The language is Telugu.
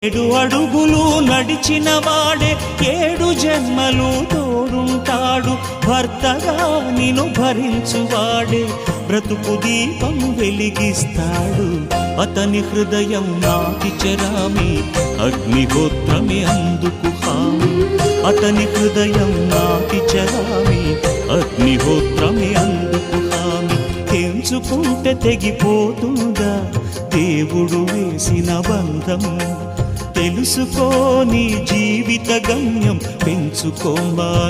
ఏడు అడుగులు నడిచిన వాడే 7 జన్మలు తోడుంటాడు. భర్తగా నిన్ను భరించువాడే బ్రతుకు దీపం వెలిగిస్తాడు. అతని హృదయం నాటి చెరామి అగ్నిహోత్రమే అందుకు హామీ. అతని హృదయం నాటి చెరామి అగ్నిహోత్రమే అందుకు హామీ. తెంచుకుంటే తెగిపోతుందా దేవుడు వేసిన బంధం? తెలుసుకో నీ జీవిత గమ్యం, పెంచుకోమానుబంధం.